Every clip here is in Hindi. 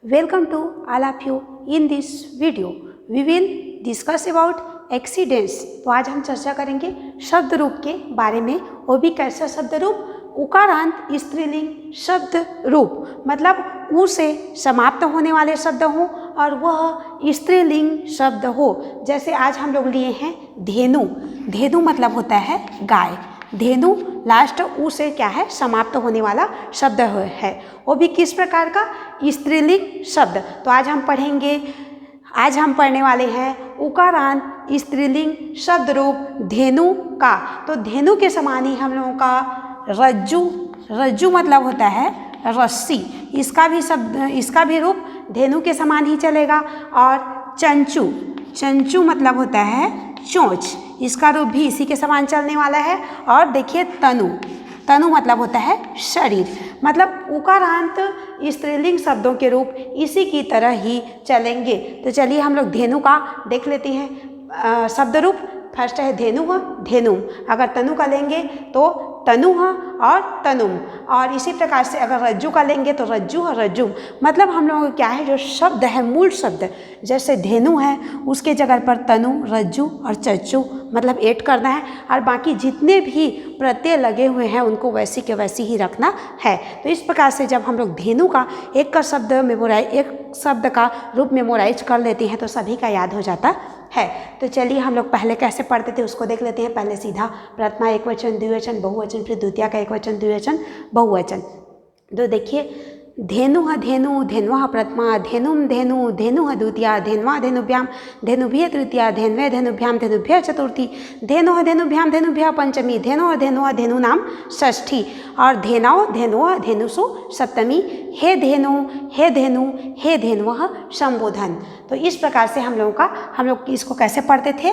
Welcome to all of you. In this video, we will discuss about accidents. तो आज हम चर्चा करेंगे शब्द रूप के बारे में, वो भी कैसा शब्द रूप, उकारांत स्त्रीलिंग शब्द रूप, मतलब ऊ से समाप्त होने वाले शब्द हों और वह स्त्रीलिंग शब्द हो। जैसे आज हम लोग लिए हैं धेनु। धेनु मतलब होता है गाय। धेनु लास्ट ऊ से क्या है, समाप्त होने वाला शब्द है, वो भी किस प्रकार का, स्त्रीलिंग शब्द। तो आज हम पढ़ने वाले हैं उकारांत स्त्रीलिंग शब्द रूप धेनु का। तो धेनु के समान ही हम लोगों का रज्जु, रज्जु मतलब होता है रस्सी, इसका भी रूप धेनु के समान ही चलेगा। और चंचू, चंचू मतलब होता है चोंच, इसका रूप भी इसी के समान चलने वाला है। और देखिए तनु, तनु मतलब होता है शरीर, मतलब उकारांत स्त्रीलिंग शब्दों के रूप इसी की तरह ही चलेंगे। तो चलिए हम लोग धेनु का देख लेते हैं शब्द रूप। फर्स्ट है धेनु, धेनु। अगर तनु का लेंगे तो तनु और तनुम, और इसी प्रकार से अगर रज्जु का लेंगे तो रज्जु और रज्जुम। मतलब हम लोगों को क्या है, जो शब्द है, मूल शब्द जैसे धेनु है उसके जगह पर तनु, रज्जु और चच्चू मतलब ऐड करना है, और बाकी जितने भी प्रत्यय लगे हुए हैं उनको वैसी के वैसी ही रखना है। तो इस प्रकार से जब हम लोग धेनु का एक शब्द का रूप मेमोराइज कर लेते हैं तो सभी का याद हो जाता है। तो चलिए हम लोग पहले कैसे पढ़ते थे उसको देख लेते हैं। पहले सीधा प्रथमा एकवचन, द्विवचन, बहुवचन, फिर द्वितीया का एकवचन, द्विवचन, बहुवचन। तो देखिए धेनु धेनु, धेन्वा प्रथमा, धेनुम धेनु, धेनु द्वितीया, धेन्वा धेनुभ्याम, धेनुभ्य तृतीया, धेन्वे धेनुभ्याम, धेनुभ्य चतुर्थी, धेनु धेनुभ्याम, धेनुभ्य पंचमी, धेनु धेनुनाम षष्ठी, और धेनौ धेनुः धेनुषु सप्तमी, हे धेनु हे धेनु हे धेनुः संबोधन। तो इस प्रकार से हम लोग इसको कैसे पढ़ते थे।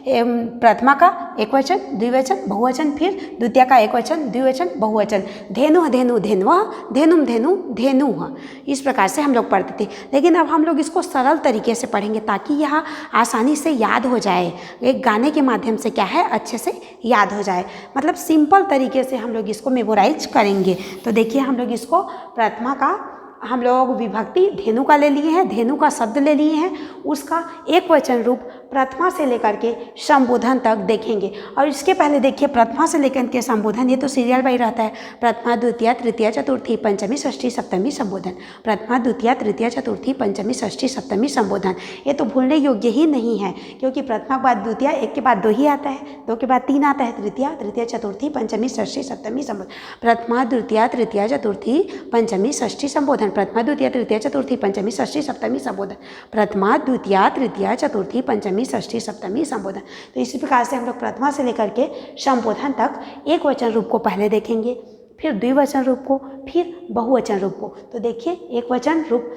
प्रथमा का एकवचन, द्विवचन, बहुवचन, फिर द्वितीया का एकवचन, द्विवचन, बहुवचन, धेनु धेनु, धेन्वः, धेनुम धेनु, धेनुः, इस प्रकार से हम लोग पढ़ते थे। लेकिन अब हम लोग इसको सरल तरीके से पढ़ेंगे ताकि यह आसानी से याद हो जाए, एक गाने के माध्यम से क्या है, अच्छे से याद हो जाए, मतलब सिंपल तरीके से हम लोग इसको मेमोराइज करेंगे। तो देखिए हम लोग इसको प्रथमा का हम लोग विभक्ति धेनु का ले लिए हैं, धेनु का शब्द ले लिए हैं, उसका एक वचन रूप प्रथमा से लेकर के संबोधन तक देखेंगे। और इसके पहले देखिए प्रथमा से लेकर के संबोधन, ये तो सीरियल वाइज रहता है, प्रथमा द्वितीया तृतीया चतुर्थी पंचमी षष्ठी सप्तमी संबोधन, प्रथमा द्वितीया तृतीया चतुर्थी पंचमी षष्ठी सप्तमी संबोधन। ये तो भूलने योग्य ही नहीं है, क्योंकि प्रथमा के बाद द्वितीया, एक के बाद दो ही आता है, दो के बाद तीन आता है, तृतीया, तृतीया चतुर्थी पंचमी षष्ठी सप्तमी संबोधन, प्रथमा द्वितीया तृतीया चतुर्थी पंचमी षष्ठी संबोधन, प्रथमा द्वितीया तृतीया चतुर्थी पंचमी षष्ठी सप्तमी संबोधन, प्रथमा द्वितीया तृतीया चतुर्थी पंचमी षष्ठी सप्तमी संबोधन। तो इसी प्रकार से हम लोग प्रथमा से लेकर के संबोधन तक एक वचन रूप को पहले देखेंगे, फिर द्विवचन रूप को, फिर बहुवचन रूप को। तो देखिए एक वचन रूप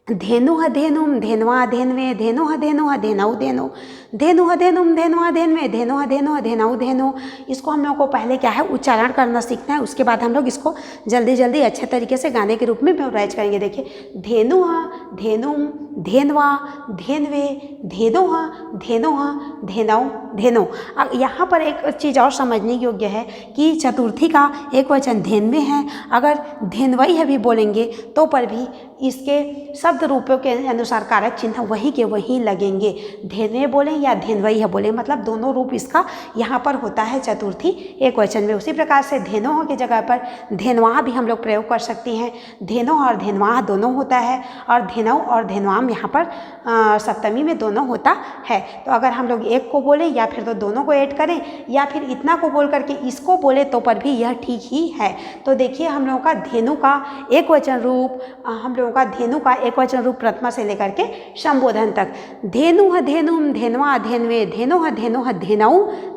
धेनुः धेनुम, धेन्वा धेन्वे, धेनुः धेनुः, धेनौ धेनु, धेनुः धेनुम, धेन्वा धेन्वे, धेनुः धेनुः, धेनौ धेनु। इसको हम लोग को पहले क्या है, उच्चारण करना सीखना है, उसके बाद हम लोग इसको जल्दी जल्दी अच्छे तरीके से गाने के रूप में मेमोराइज करेंगे। देखिए धेनुः धेनुम, धेन्वा धेन्वे, धेनुः धेनुः, धेनौ धेनु। अब यहाँ पर एक चीज़ और समझने योग्य है कि चतुर्थी का एक वचन धेन्वे है, अगर धेन्वई है भी बोलेंगे तो पर भी इसके शब्द रूपों के अनुसार कारक चिन्ह वही के वही लगेंगे। धेन्वे बोलें या धेन्वई है बोलें, मतलब दोनों रूप इसका यहाँ पर होता है चतुर्थी एक वचन में। उसी प्रकार से धेनों की जगह पर धेनवा भी हम लोग प्रयोग कर सकते हैं। धेनो और धेनवा दोनों होता है, और धेनौ और धेनवाम यहाँ पर सप्तमी में दोनों होता है। तो अगर हम लोग एक को बोले या फिर तो दोनों को ऐड करें, या फिर इतना को बोल करके इसको बोले तो पर भी यह ठीक ही है। तो देखिए हम लोगों का धेनु का एक वचन रूप, हम लोगों का धेनु का एक वचन रूप प्रथमा से लेकर के संबोधन तक, धेनुः धेनुम, धेन्वा धेन्वे, धेनुः धेनुः, धेनौ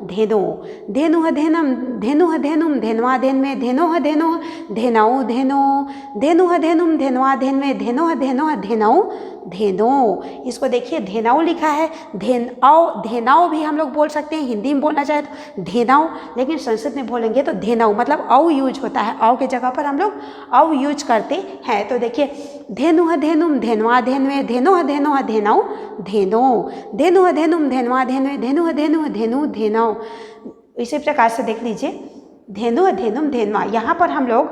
धेनु, धेनुः धेनुम, धेनुः धेनुम, धेन्वा धेन्वे, धेनुः धेनुः, धेनौ धेनु, धेनुः धेनुम, धेन्वा धेन्वे, धेनुः धेनुः, धेनौ धेनु। इसको देखिए धेनौ लिखा है, धेनौ भी हम लोग बोल सकते हैं, हिंदी में बोलना चाहे तो धेनौ, लेकिन संस्कृत में बोलेंगे तो धेनौ, मतलब औ यूज होता है, औ के जगह पर हम लोग औ यूज करते हैं। तो देखिए धेनुः धेनुम, धेन्वा धेन्वे, धेनुः धेनुः, धेनौ धेनु, धेनुः धेनुम, धेन्वा धेन्वे, धेनुः धेनुः, धेनु धेनौ। इसी प्रकार से देख लीजिए धेनु धेनुम धेनवा। यहाँ पर हम लोग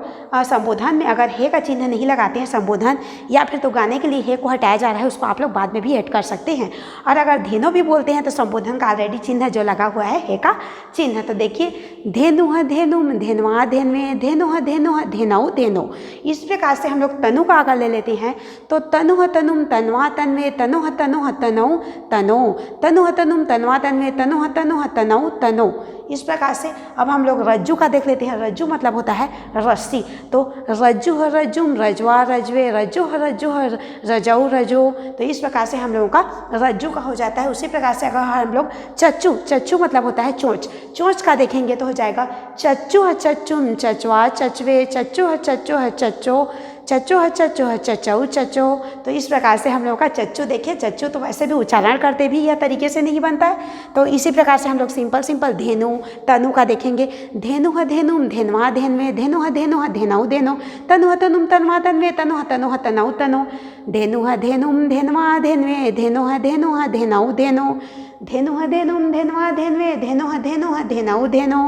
संबोधन में अगर हे का चिन्ह नहीं लगाते हैं संबोधन या फिर तो गाने के लिए हे को हटाया जा रहा है, उसको आप लोग बाद में भी ऐड कर सकते हैं। और अगर धेनु भी बोलते हैं तो संबोधन का ऑलरेडी चिन्ह जो लगा हुआ है हे का चिन्ह। तो देखिए धेनु धेनुम धेनवा धेनवे धेनु धेनऊ धेनो। इस प्रकार से हम लोग तनु का अगर ले लेते हैं तो तनु तनुम तनवा तन्वे तनु तनऊ तनो तनु तनुम तनवा तन्वे तनु तनऊ तनो। इस प्रकार से अब हम लोग रज्जु का देख लेते हैं। रज्जु मतलब होता है रस्सी। तो रज्जु ह रज्जुम रजवा रजवे रज्जु ह रज्जु ह रजऊ रजो। तो इस प्रकार से हम लोगों का रज्जु का हो जाता है। उसी प्रकार से अगर हम लोग चच्चू, चच्चू मतलब होता है चोंच, चोंच का देखेंगे तो हो जाएगा चच्चू ह चच्चुम चचवा चचवे चच्चू ह चच्चू ह चच्चो चच्चू ह चच्चू ह चचऊ चचो। तो इस प्रकार से हम लोग का चच्चू देखिए, चच्चू तो वैसे भी उच्चारण करते भी यह तरीके से नहीं बनता है। तो इसी प्रकार से हम लोग सिंपल धेनु तनु का देखेंगे। धेनु ह धेनुम धेनवा धेनवे धेनु ह धेनऊ धेनो तनु ह तनुम तनवा तन्वे तनु ह तनऊ तनो धेनु ह धेनुम धेनवा धेनवे धेनु ह धेनऊ धेनो धेनु ह धेनुम धेनवा धेनवे धेनु ह धेनऊ धेनो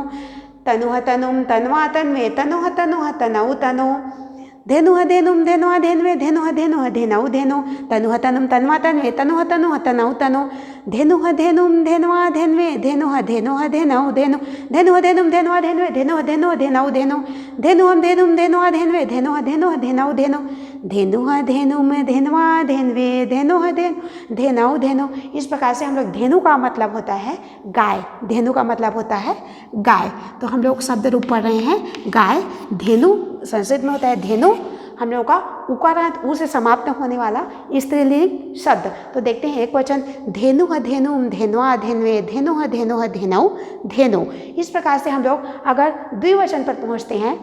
तनु ह तनुम तनवा तन्वे तनु ह तनऊ तनो धेनु ह धेनुम धेनवा धेनवे धेनु ह धेनऊ धेनो तनु ह तनुम तनवा तन्वे तनु ह तनऊ तनो धेनु ह धेनुम धेनवा धेनवे धेनु ह धेनऊ धेनो धेनु ह धेनुम धेनवा धेनवे धेनु ह धेनऊ धेनो धेनु हम धेनुम धेनवा धेनवे धेनु ह धेनऊ धेनो धेनु ह धेनुम धेनवा धेनवे धेनु ह धेनऊ धेनो। इस प्रकार से हम लोग धेनु का मतलब होता है गाय, धेनु का मतलब होता है गाय। तो हम लोग शब्द रूप पढ़ रहे हैं गाय। धेनु संस्कृत में होता है धेनु, हम लोगों का उकारांत उ से समाप्त होने वाला स्त्रीलिंग शब्द। तो देखते हैं एक वचन धेनु ह धेनुम धेनवा धेनवे धेनु ह धेनऊ धेनो। इस प्रकार से हम लोग अगर द्विवचन पर पहुंचते हैं,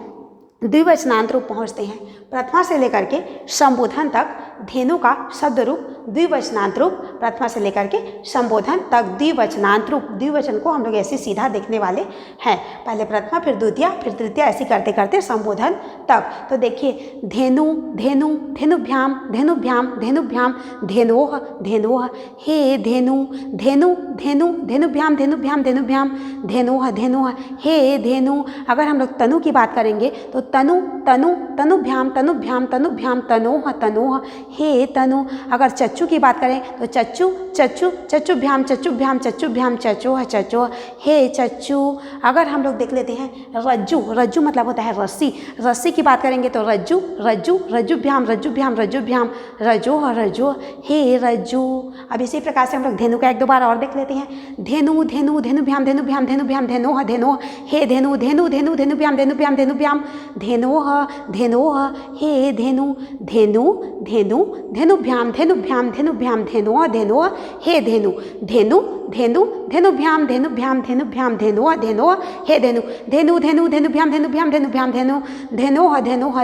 द्विवचनांत रूप पहुंचते हैं, प्रथमा से लेकर के संबोधन तक धेनु का शब्द रूप द्विवचनांत रूप, प्रथमा से लेकर के संबोधन तक द्विवचनांत रूप। द्विवचन को हम लोग ऐसे सीधा देखने वाले हैं, पहले प्रथमा फिर द्वितीया फिर तृतीया, ऐसे करते करते संबोधन तक। तो देखिए धेनु धेनु धेनुभ्याम धेनुभ्याम धेनुभ्याम धेनोह धेनोह हे धेनु धेनु धेनु धेनुभ्याम धेनुभ्याम धेनुभ्याम धेनोह धेनोह हे धेनु। अगर हम लोग तनु की बात करेंगे तो तनु तनु तनुभ्याम तनुभ्याम तनुभ्याम तनोह तनोह हे तनु। अगर चच्चू की बात करें तो चच्चू चच्चू चच्चुभ्याम चच्चुभ्याम चच्चुभ्याम चचोह चचोह हे चच्चू। अगर हम लोग देख लेते हैं रज्जू, रज्जू मतलब होता है रस्सी, रस्सी की बात करेंगे तो रज्जू रज्जू रज्जुभ्याम रज्जुभ्याम रज्जुभ्याम रजोह रजो हे रज्जू। अब इसी प्रकार से हम लोग धेनु का एक दो बार और देख लेते हैं। धेनु धेनु धेनुभ्याम धेनुभ्याम धेनुभ्याम धेनोह धेनोह हे धेनु धेनु धेनु धेनुभ्याम धेनुभ्याम धेनुभ्याम धेनोह धेनोह हे धेनु धेनु धेनु धेनुभ्याम धेनुभ्याम धेनुभ्याम धेनोह धेनोह हे धेनु धेनु धेनु धेनुभ्याम धेनुभ्याम धेनुभ्याम धेनोह धेनोह हे धेनु धेनु धेनु धेनुभ्याम धेनुभ्याम धेनुभ्याम धेनु धेनोह धेनोह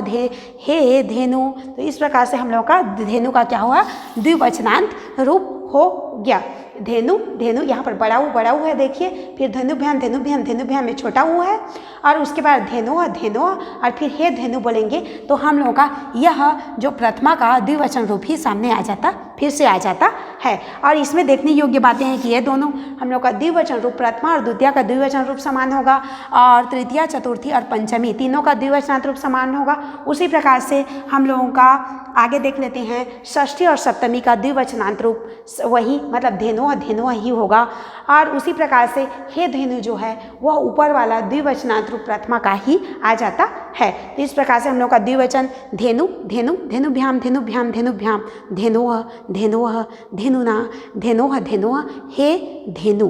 हे धेनु। तो इस प्रकार से हम लोग का धेनु का क्या हुआ, द्विवचनांत रूप हो गया। धेनु धेनु यहाँ पर बड़ा ऊ है देखिए, फिर धेनुभ्याम धेनुभ्याम धेनुभ्याम में छोटा ऊ है और उसके बाद धेनोह धेनोह और फिर हे धेनु बोलेंगे तो हम लोगों का यह जो प्रथमा का द्विवचन रूप ही सामने आ जाता, फिर से आ जाता है। और इसमें देखने योग्य बातें हैं कि ये दोनों हम लोग का द्विवचन रूप, प्रथमा और द्वितीया का द्विवचन रूप समान होगा और तृतीया चतुर्थी और पंचमी तीनों का द्विवचनांत रूप समान होगा। उसी प्रकार से हम लोगों का आगे देख लेते हैं षष्ठी और सप्तमी का द्विवचनांत रूप वही मतलब धेनोह धेनोह ही होगा। और उसी प्रकार से हे धेनु जो है वह ऊपर वाला द्विवचनांत रूप प्रथमा का ही आ जाता है। तो इस प्रकार से हम लोग का द्विवचन धेनु धेनु धेनुभ्याम धेनुभ्याम धेनुभ्याम धेनोह धेनोह धेनुना धेनोह धेनोह हे धेनु।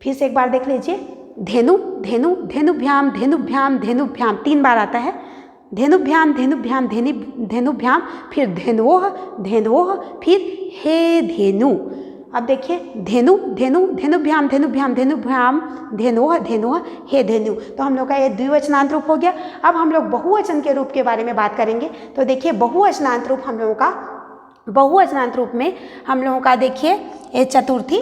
फिर से एक बार देख लीजिए, धेनु धेनु धेनुभ्याम धेनुभ्याम धेनुभ्याम तीन बार आता है, धेनुभ्याम धेनुभ्याम धेनुभ्याम फिर धेनोह धेनोह फिर हे धेनु। अब देखिए धेनु धेनु धेनुभ्याम धेनुभ्याम धेनुभ्याम धेनोह धेनोह हे धेनु। तो हम लोग का ये द्विवचनांत रूप हो गया। अब हम लोग बहुवचन के रूप के बारे में बात करेंगे। तो देखिए बहुवचनांत रूप हम लोगों का, बहुवचनांत रूप में हम लोगों का देखिए ये चतुर्थी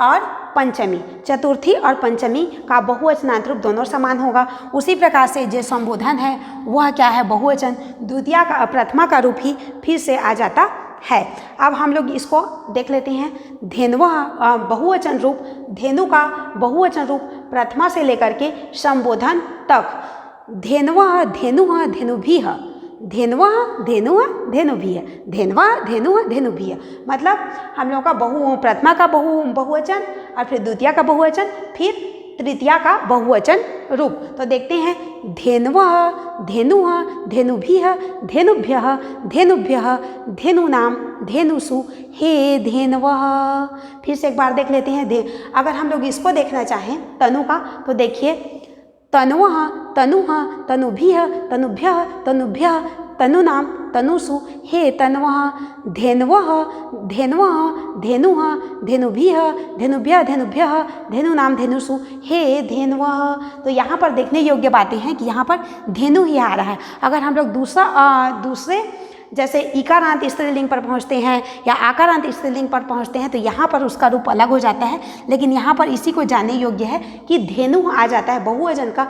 और पंचमी, चतुर्थी और पंचमी का बहुवचनांत रूप दोनों समान होगा। उसी प्रकार से जो संबोधन है वह क्या है बहुवचन, द्वितीया का प्रथमा का रूप ही फिर से आ जाता है। अब हम लोग इसको देख लेते हैं। धेनवः बहुवचन रूप, धेनु का बहुवचन रूप प्रथमा से लेकर के संबोधन तक। धेनवः धेनुः धेनुभिः, धेनवः धेनुः धेनुभिः, धेनवः धेनुः धेनुभिः, मतलब हम लोग का प्रथमा का बहुवचन और फिर द्वितीया का बहुवचन, फिर तृतीया का बहुवचन रूप। तो देखते हैं धेनवः धेनुः धेनुभिः धेनुभ्यः धेनुभ्यः धेनूनां धेनुषु हे धेनवः। फिर से एक बार देख लेते हैं। अगर हम लोग इसको देखना चाहें तनु का, तो देखिए तनुः तनुः तनुभिः तनुभ्यः तनुभ्यः तनूनां तनुषु हे तन्वः। धेनवः धेनवः धेनुः धेनुभिः धेनुभ्यः धेनुभ्यः धेनूनां धेनुषु हे धेनवः। तो यहाँ पर देखने योग्य बातें हैं कि यहाँ पर धेनु ही आ रहा है। अगर हम लोग दूसरे जैसे इकारांत स्त्रीलिंग पर पहुँचते हैं या आकारांत स्त्रीलिंग पर पहुँचते हैं तो यहाँ पर उसका रूप अलग हो जाता है, लेकिन यहाँ पर इसी को जानने योग्य है कि धेनु आ जाता है बहुवचन का।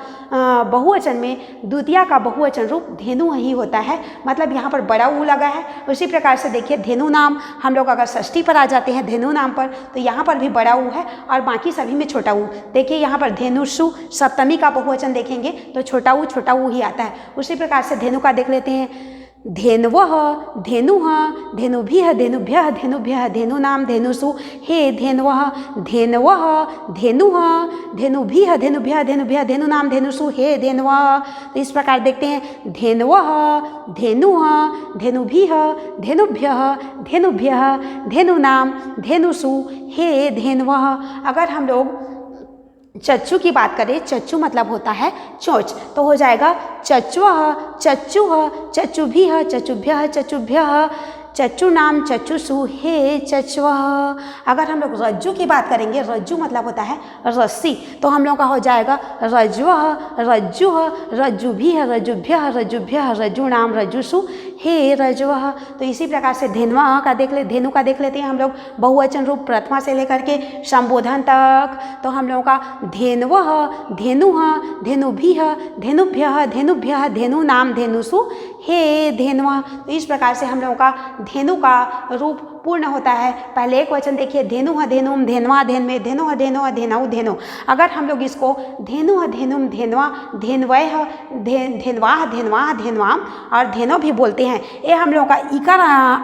बहुवचन में द्वितीया का बहुवचन रूप धेनु ही होता है, मतलब यहाँ पर बड़ा ऊ लगा है। उसी प्रकार से देखिए धेनु नाम, हम लोग अगर षष्ठी पर आ जाते हैं धेनु नाम पर, तो यहाँ पर भी बड़ा ऊ है और बाकी सभी में छोटा ऊ। देखिए यहाँ पर धेनुषु सप्तमी का बहुवचन देखेंगे तो छोटा ऊ ही आता है। उसी प्रकार से धेनु का देख लेते हैं। धेनवः धेनुः धेनुभिः धेनुभ्यः धेनुभ्यः धेनूनां धेनुषु हे धेनवः। धेनवः धेनुः धेनुभिः धेनुभ्यः धेनुभ्यः धेनूनां धेनुषु हे धेनवः। तो इस प्रकार देखते हैं धेनवः धेनुः धेनुभिः धेनुभ्यः धेनुभ्यः धेनूनां धेनुषु हे धेनवः। अगर हम लोग चच्चू की बात करें, चच्चू मतलब होता है चोंच, तो हो जाएगा चच्वः चच्चुः चच्चुभिः चच्चुभ्यः चच्चुभ्यः चच्चूनां चच्चुषु हे चच्वः। अगर हम लोग रज्जू की बात करेंगे, रज्जू मतलब होता है रस्सी, तो हम लोग का हो जाएगा रज्वः रज्जुः रज्जुभिः रज्जुभ्यः रज्जुभ्यः रज्जूनां रज्जुषु हे रज्वः। तो इसी प्रकार से धेनु का देख लेते हैं हम लोग बहुवचन रूप प्रथमा से लेकर के संबोधन तक। तो हम लोगों का धेनवः धेनुः धेनुभिः धेनुभ्यः धेनुभ्यः धेनूनां धेनुषु हे धेनवः। तो इस प्रकार से हम लोगों का धेनु का रूप पूर्ण होता है। पहले एक वचन देखिए धेनुः धेनुम धेनवा धेनवे धेनुः धेनुः धेनऊ धेनु। अगर हम लोग इसको धेनुः धेनुम धेनवा धेनवः धेनवाह धेनवाह धेनवाम और धेनो भी बोलते हैं, ये हम लोगों का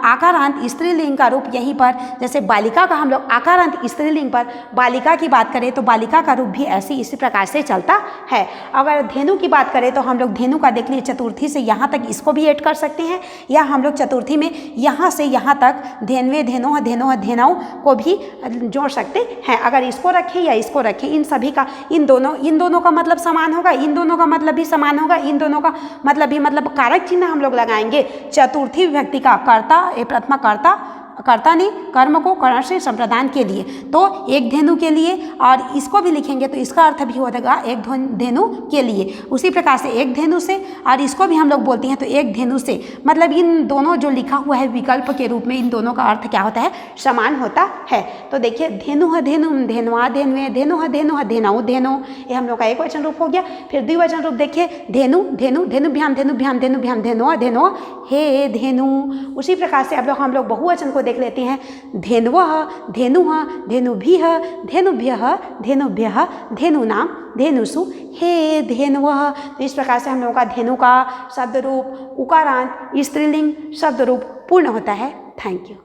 आकारांत स्त्रीलिंग का रूप यहीं पर, जैसे बालिका का हम लोग आकारांत स्त्रीलिंग पर बालिका की बात करें तो बालिका का रूप भी ऐसे इसी प्रकार से चलता है। अगर धेनु की बात करें तो हम लोग धेनु का देख लीजिए चतुर्थी से यहाँ तक इसको भी ऐड कर सकते हैं, या हम लोग चतुर्थी में यहाँ से यहाँ तक धेनवे धेनोह धेनोह धेनाऊ को भी जोड़ सकते हैं। अगर इसको रखें या इसको रखें, इन सभी का इन दोनों का मतलब समान होगा, इन दोनों का मतलब भी समान होगा, इन दोनों का मतलब भी मतलब कारक चिन्ह हम लोग लगाएंगे। चतुर्थी विभक्ति का कर्ता, ये प्रथमा कर्ता ने कर्म को कर्ण से संप्रदान के लिए, तो एक धेनु के लिए, और इसको भी लिखेंगे तो इसका अर्थ भी हो जाएगा एक धेनु के लिए। उसी प्रकार से एक धेनु से, और इसको भी हम लोग बोलते हैं तो एक धेनु से, मतलब इन दोनों जो लिखा हुआ है विकल्प के रूप में, इन दोनों का अर्थ क्या होता है, समान होता है। तो देखिए धेनुः धेनुम धेनवा धेनवे धेनुः धेनुः धेनाऊ धेनो, ये हम लोग का एक वचन रूप हो गया। फिर द्विवचन रूप देखिए धेनु धेनु धेनुभ्याम धेनुभ्याम धेनुभ्याम धेनो धेनो हे धेनु। उसी प्रकार से अब हम लोग बहुवचन को देख लेते हैं। धेनवः धेनुः धेनुभिः धेनुभ्यः धेनुभ्यः धेनूनां धेनुषु हे धेनवः। तो इस प्रकार से हम लोगों का धेनु का शब्द रूप उकारांत स्त्रीलिंग शब्द रूप पूर्ण होता है। Thank you.